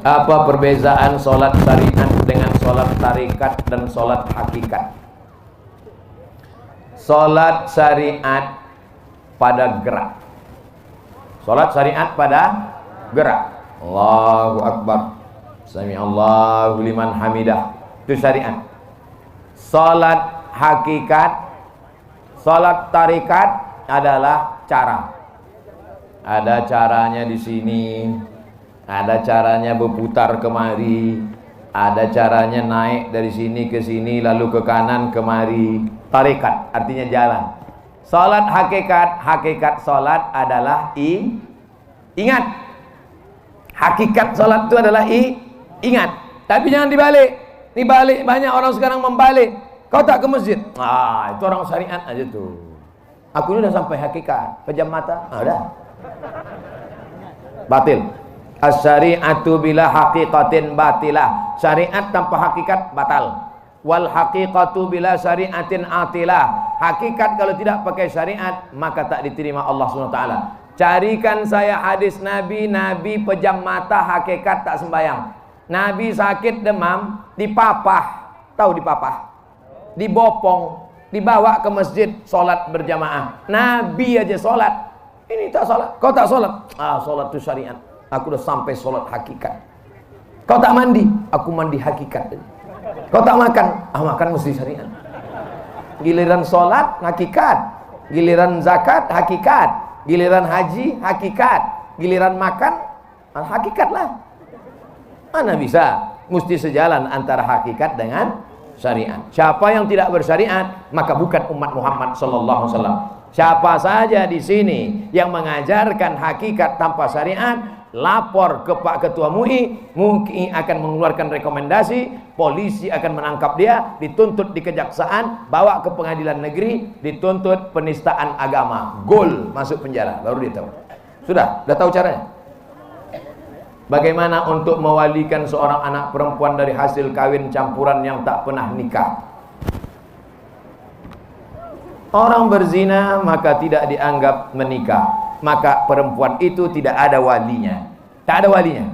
Apa perbezaan sholat syariat dengan sholat tarikat dan sholat hakikat? Sholat syariat pada gerak. Sholat syariat pada gerak. Allahu Akbar, Sami Allahu liman hamidah, itu syariat. Sholat hakikat, sholat tarikat adalah cara. Ada caranya di sini, ada caranya berputar kemari, ada caranya naik dari sini ke sini, lalu ke kanan kemari. Tarikat artinya jalan. Salat hakikat, hakikat salat adalah ingat. Hakikat salat itu adalah ingat. Tapi jangan dibalik. Dibalik, banyak orang sekarang membalik. Kau tak ke masjid? Ah, itu orang syariat aja tuh. Aku ini udah sampai hakikat. Pejam mata, udah. Batil. As-syari'atu bila haqiqatin batilah. Syariat tanpa hakikat batal. Wal haqiqatu bila syari'atin atilah. Hakikat kalau tidak pakai syariat maka tak diterima Allah SWT. Carikan saya hadis Nabi, Nabi pejam mata hakikat tak sembahyang. Nabi sakit demam, dipapah. Tahu dipapah? Dibopong, dibawa ke masjid, sholat berjamaah. Nabi aja sholat, ini tak sholat. Kau tak sholat? Ah, sholat itu syariat. Aku udah sampai sholat hakikat. Kau tak mandi? Aku mandi hakikat. Kau tak makan? Ah, makan mesti syariat. Giliran sholat hakikat, giliran zakat hakikat, giliran haji hakikat, giliran makan hakikat lah. Mana bisa? Mesti sejalan antara hakikat dengan syariat. Siapa yang tidak bersyariat maka bukan umat Muhammad sallallahu alaihi wasallam. Siapa saja di sini yang mengajarkan hakikat tanpa syariat, lapor ke Pak Ketua MUI, MUI akan mengeluarkan rekomendasi, polisi akan menangkap dia, dituntut di kejaksaan, bawa ke pengadilan negeri, dituntut penistaan agama, gol, masuk penjara, baru dia tahu. Sudah tahu caranya. Bagaimana untuk mewalikan seorang anak perempuan dari hasil kawin campuran yang tak pernah nikah? Orang berzina maka tidak dianggap menikah, maka perempuan itu tidak ada walinya. Tak ada walinya.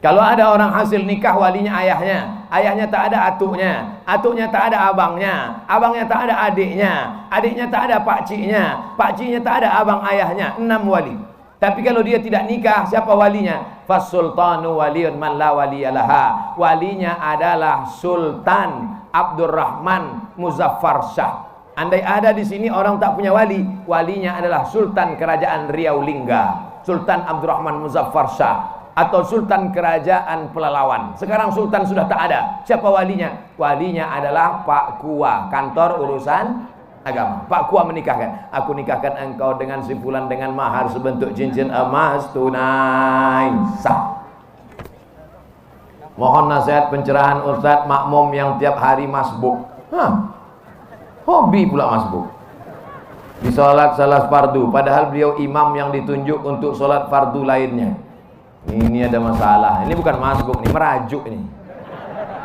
Kalau ada orang hasil nikah, walinya ayahnya. Ayahnya tak ada atuknya. Atuknya tak ada abangnya. Abangnya tak ada adiknya. Adiknya tak ada pakciknya. Pakciknya tak ada abang ayahnya. 6 wali. Tapi kalau dia tidak nikah, siapa walinya? Fasultanu waliyun man la waliyalaha. Walinya adalah Sultan Abdurrahman Muzaffar Shah. Andai ada di sini orang tak punya wali, walinya adalah Sultan Kerajaan Riau Lingga, Sultan Abdurrahman Muzaffar Shah, atau Sultan Kerajaan Pelalawan. Sekarang Sultan sudah tak ada. Siapa walinya? Walinya adalah Pak Kua, kantor urusan agama. Pak Kua menikahkan. Aku nikahkan engkau dengan si fulan dengan mahar sebentuk cincin emas tunai sah. Mohon nasihat pencerahan Ustadz makmum yang tiap hari masbuk. Hobi pula masbuk. Di sholat salah fardu, padahal beliau imam yang ditunjuk untuk sholat fardu lainnya. Ini ada masalah. Ini bukan masbuk, ini merajuk ini.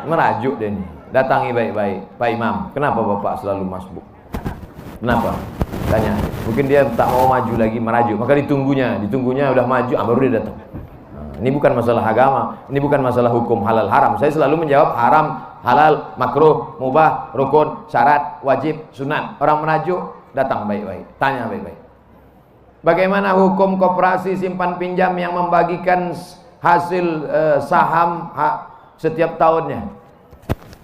Merajuk dia ini. Datangi baik-baik, Pak Imam. Kenapa Bapak selalu masbuk? Kenapa? Tanya. Mungkin dia tak mau maju lagi, merajuk. Maka ditunggunya udah maju, baru dia datang. Ini bukan masalah agama, ini bukan masalah hukum halal haram. Saya selalu menjawab haram, halal, makruh, mubah, rukun, syarat, wajib, sunat. Orang merajuk, datang baik-baik, tanya baik-baik. Bagaimana hukum koperasi simpan pinjam yang membagikan hasil saham setiap tahunnya?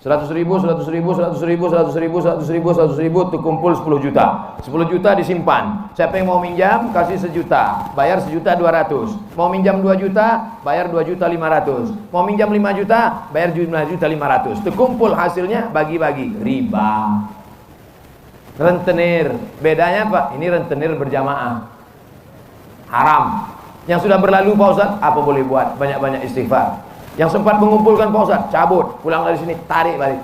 100.000, 100.000, 100.000, 100.000, 100.000, 100.000 itu kumpul 10 juta. 10 juta disimpan. Siapa yang mau minjam kasih 1 juta, bayar 1.200.000. Mau minjam 2 juta, bayar 2.500.000. Mau minjam 5 juta, bayar 5.500.000. Itu kumpul hasilnya bagi-bagi, riba. Rentenir, bedanya apa? Ini rentenir berjamaah. Haram. Yang sudah berlalu Pak Ustaz, apa boleh buat? Banyak-banyak istighfar. Yang sempat mengumpulkan Pak Ustaz, cabut, pulang dari sini, tarik balik.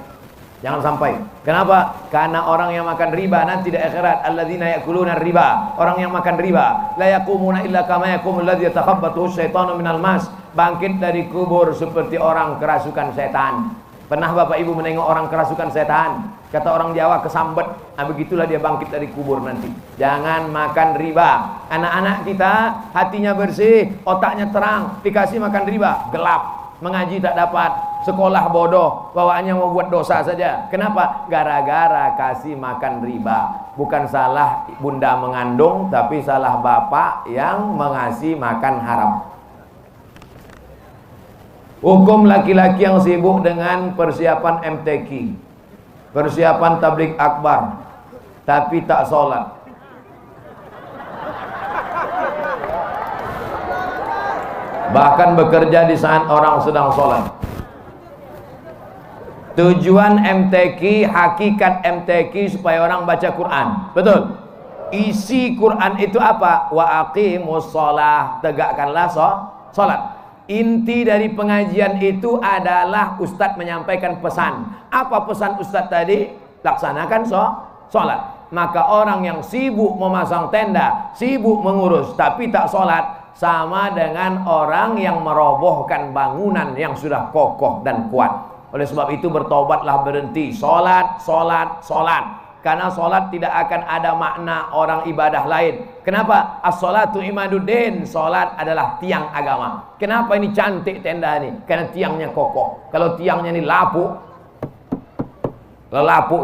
Jangan sampai. Kenapa? Karena orang yang makan riba nanti di akhirat, alladzina yakuluna riba, orang yang makan riba, la yaqumuna illa kama yaqumul ladzi yatakhabbathu syaitanu minal mas, bangkit dari kubur seperti orang kerasukan setan. Pernah Bapak Ibu menengok orang kerasukan setan? Kata orang Jawa kesambet. Nah, begitulah dia bangkit dari kubur nanti. Jangan makan riba. Anak-anak kita hatinya bersih, otaknya terang, dikasih makan riba, gelap. mengaji tak dapat, sekolah bodoh, bawaannya mau buat dosa saja. Kenapa? Gara-gara kasih makan riba. Bukan salah bunda mengandung, tapi salah bapak yang mengasih makan haram. Hukum laki-laki yang sibuk dengan persiapan MTQ, persiapan tabligh akbar, tapi tak sholat. Bahkan bekerja di saat orang sedang sholat. Tujuan MTQ, hakikat MTQ supaya orang baca Quran. Betul? Isi Quran itu apa? Wa aqimus sholah, tegakkanlah sholat. Inti dari pengajian itu adalah Ustadz menyampaikan pesan. Apa pesan Ustadz tadi? Laksanakan sholat. Maka orang yang sibuk memasang tenda, sibuk mengurus, tapi tak sholat, sama dengan orang yang merobohkan bangunan yang sudah kokoh dan kuat. Oleh sebab itu bertobatlah, berhenti sholat. Karena sholat tidak akan ada makna orang ibadah lain. Kenapa? As-sholatu imaduddin. Sholat adalah tiang agama. Kenapa ini cantik tenda ini? Karena tiangnya kokoh. Kalau tiangnya ini lapuk,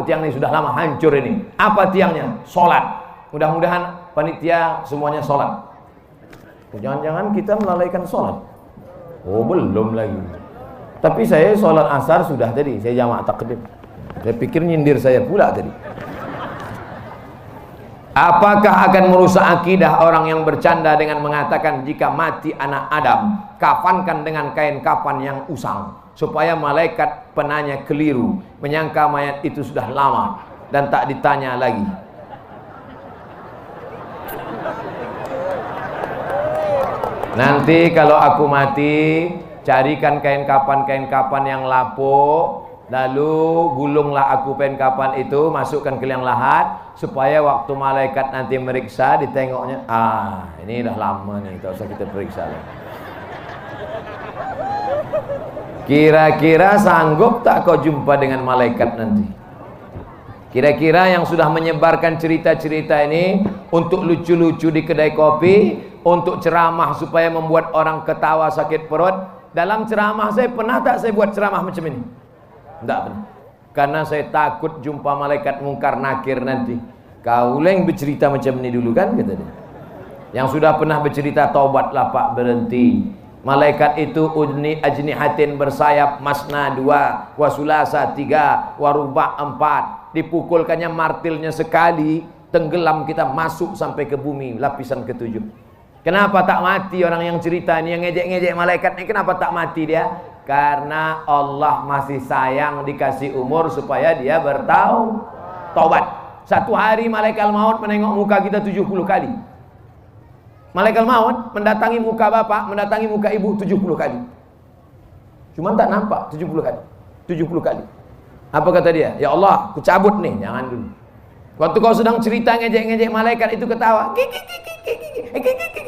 tiang ini sudah lama hancur ini. Apa tiangnya? Sholat. Mudah-mudahan panitia semuanya sholat. Jangan-jangan kita melalaikan sholat. Oh, belum lagi. Tapi saya sholat asar sudah tadi. Saya jamak takdim. Saya pikir nyindir saya pula tadi. Apakah akan merusak akidah orang yang bercanda dengan mengatakan jika mati anak Adam, kafankan dengan kain kafan yang usang, supaya malaikat penanya keliru, menyangka mayat itu sudah lama dan tak ditanya lagi. Nanti kalau aku mati, carikan kain kapan yang lapuk, lalu gulunglah aku kain kapan itu, masukkan ke liang lahat, supaya waktu malaikat nanti meriksa, ditengoknya, ini udah lama nih, tak usah kita periksa. Kira-kira sanggup tak kau jumpa dengan malaikat nanti? Kira-kira yang sudah menyebarkan cerita-cerita ini untuk lucu-lucu di kedai kopi, untuk ceramah supaya membuat orang ketawa sakit perut. Dalam ceramah saya pernah tak saya buat ceramah macam ini? Tidak pernah. Karena saya takut jumpa malaikat mungkar nakir nanti. Kau yang bercerita macam ini dulu kan, kata dia. Yang sudah pernah bercerita, taubatlah Pak, berhenti. Malaikat itu udni ajnihatin, bersayap, masna 2, wasulasa 3, waruba 4. Dipukulkannya martilnya sekali, tenggelam kita masuk sampai ke bumi, lapisan ke-7. Kenapa tak mati orang yang cerita ini, yang ngejek-ngejek malaikat ini? Kenapa tak mati dia? Karena Allah masih sayang, dikasih umur supaya dia bertaubat. Satu hari malaikat maut menengok muka kita 70 kali. Malaikat maut mendatangi muka bapak, mendatangi muka ibu 70 kali. Cuma tak nampak 70 kali. 70 kali. Apa kata dia? Ya Allah, ku cabut nih. Jangan dulu. Waktu kau sedang cerita ngejek-ngejek, malaikat itu ketawa.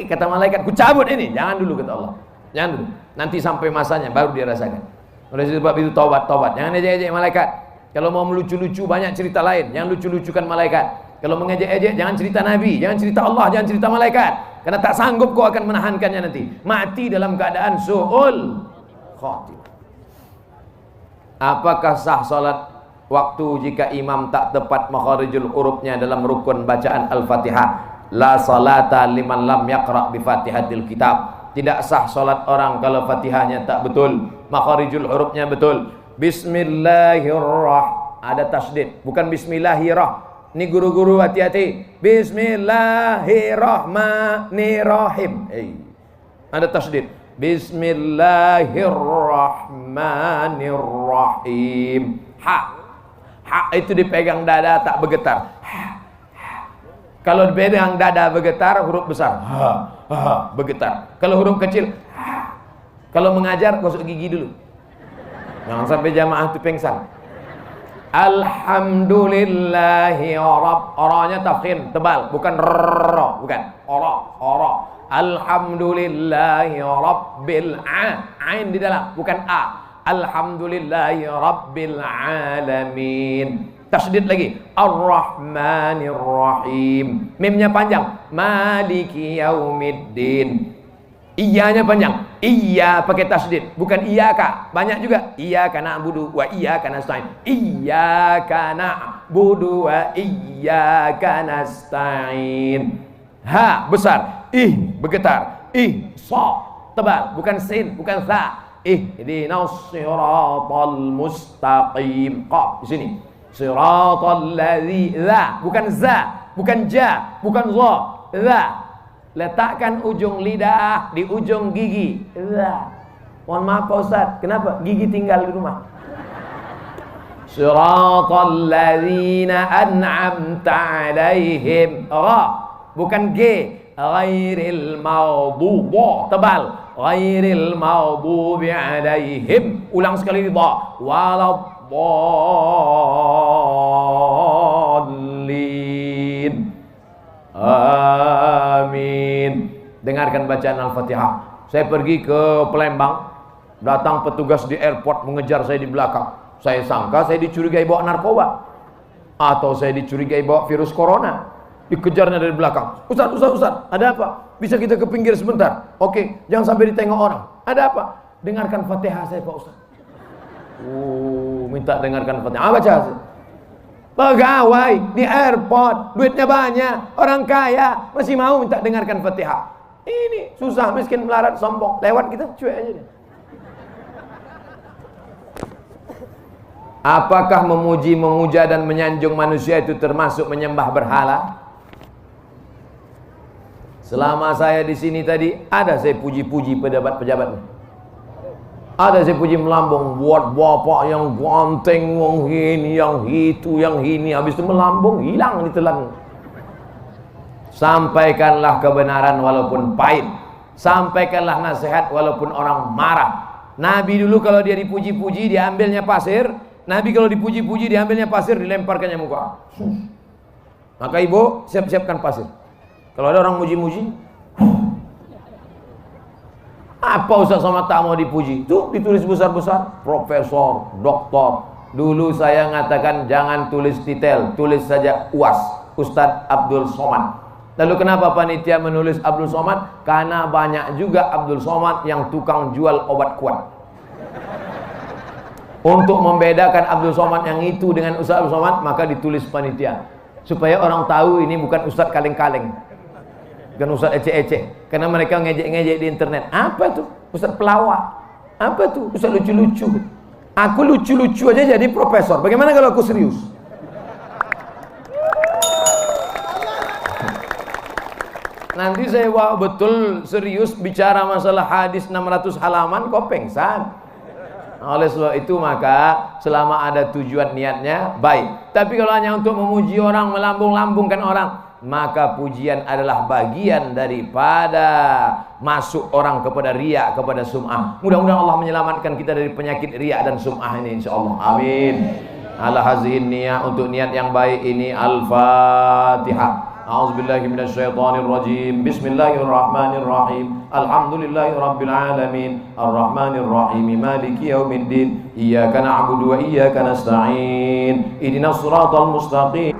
Kata malaikat, ku cabut ini. Jangan dulu, kata Allah. Jangan dulu. Nanti sampai masanya baru dia rasakan. Oleh sebab itu taubat. Jangan ngejek-ngejek malaikat. Kalau mau melucu-lucu banyak cerita lain. Jangan lucu-lucukan malaikat. Kalau mengejek-ejek jangan cerita Nabi, jangan cerita Allah, jangan cerita malaikat. Karena tak sanggup kau akan menahankannya nanti. Mati dalam keadaan su'ul khatimah. Apakah sah salat waktu jika imam tak tepat makharijul hurufnya dalam rukun bacaan Al-Fatihah? La salata liman lam yaqra bi Fatihatil kitab. Tidak sah salat orang kalau Fatihahnya tak betul, makharijul hurufnya betul. Bismillahirrahmanirrahim. Ada tasdid, bukan bismillahirrahmanirrahim. Ini guru-guru hati-hati. Bismillahirrahmanirrahim. Ada tasdid. Bismillahirrahmanirrahim. Ha itu dipegang dada tak bergetar. Kalau dipegang dada bergetar, huruf besar. Bergetar. Kalau huruf kecil, kalau mengajar gosok gigi dulu. Jangan sampai jamaah itu pengsan. Alhamdulillahi Rabb. Oranya tafkhim, tebal, bukan ro, bukan. Oro. Alhamdulillahi Rabbil Ain di dalam, bukan a. Alhamdulillahi Rabbil Alamin. Tasdid lagi. Ar-Rahmanir Rahim. Mimnya panjang. Maliki Yaumiddin. Iyanya panjang. Iya pakai tasdid, bukan iyaka. Banyak juga iyyaka na'budu wa iyyaka nasta'in. Iyyaka na'budu wa iyyaka nasta'in. Ha besar, ih bergetar, ih so tebal, bukan sin, bukan sa. Ihdinas siratal mustaqim. Qaf di sini. Siratal ladzi, za, bukan za, bukan ja, bukan za, za. Letakkan ujung lidah di ujung gigi. Mohon maaf Pak Ustaz, kenapa? Gigi tinggal di rumah. Siratal ladzina an'amta alaihim. Ra, bukan G. Ghairil maghdubi, tebal. Ghairil maghdubi alaihim. Ulang sekali dha. Waladdallin. Amin. Dengarkan bacaan Al-Fatihah. Saya pergi ke Palembang, datang petugas di airport mengejar saya di belakang. Saya sangka saya dicurigai bawa narkoba, atau saya dicurigai bawa virus corona. Dikejarnya dari belakang. Ustaz, ada apa? Bisa kita ke pinggir sebentar? Oke, jangan sampai ditengok orang. Ada apa? Dengarkan Fatihah saya Pak Ustaz. Minta dengarkan Fatihah. Baca saya. Pegawai di airport, duitnya banyak, orang kaya, masih mau minta dengarkan Fatihah. Ini susah, miskin, melarat, sombong, lewat kita cuek aja deh. Apakah memuji, memuja dan menyanjung manusia itu termasuk menyembah berhala? Selama saya di sini tadi, ada saya puji-puji pejabat-pejabat. Ada saya puji melambung, buat bapak yang ganteng, yang ini, yang itu, yang ini. Habis itu melambung, hilang ditelan. Sampaikanlah kebenaran walaupun pahit. Sampaikanlah nasihat walaupun orang marah. Nabi dulu kalau dia dipuji-puji, diambilnya pasir. Nabi kalau dipuji-puji, diambilnya pasir, dilemparkannya muka. Maka ibu, siap-siapkan pasir. Kalau ada orang muji-muji, apa Ustaz Somad tak mau dipuji? Tuh ditulis besar-besar, profesor, doktor. Dulu saya ngatakan jangan tulis titel, tulis saja UAS, Ustadz Abdul Somad. Lalu kenapa panitia menulis Abdul Somad? Karena banyak juga Abdul Somad yang tukang jual obat kuat. Untuk membedakan Abdul Somad yang itu dengan Ustadz Abdul Somad, maka ditulis panitia. Supaya orang tahu ini bukan Ustadz kaleng-kaleng, bukan Ustadz ecek-ecek. Karena mereka ngejek-ngejek di internet. Apa tuh? Ustadz pelawak. Apa tuh? Ustadz lucu-lucu. Aku lucu-lucu aja jadi profesor. Bagaimana kalau aku serius? Nanti saya betul serius bicara masalah hadis 600 halaman, kok pengsan. Oleh sebab itu maka selama ada tujuan niatnya baik. Tapi kalau hanya untuk memuji orang, melambung-lambungkan orang, maka pujian adalah bagian daripada masuk orang kepada riya, kepada sum'ah. Mudah-mudahan Allah menyelamatkan kita dari penyakit riya dan sum'ah ini insyaallah. Amin. Ala hazihin niyah, untuk niat yang baik ini. Al-Fatihah. A'udzubillahi minasyaitonirrajim. Bismillahirrahmanirrahim. Alhamdulillahi rabbil alamin. Arrahmanirrahim. Maliki yaumiddin. Iyyaka na'budu wa iyyaka nasta'in. Ihdinas siratal mustaqim.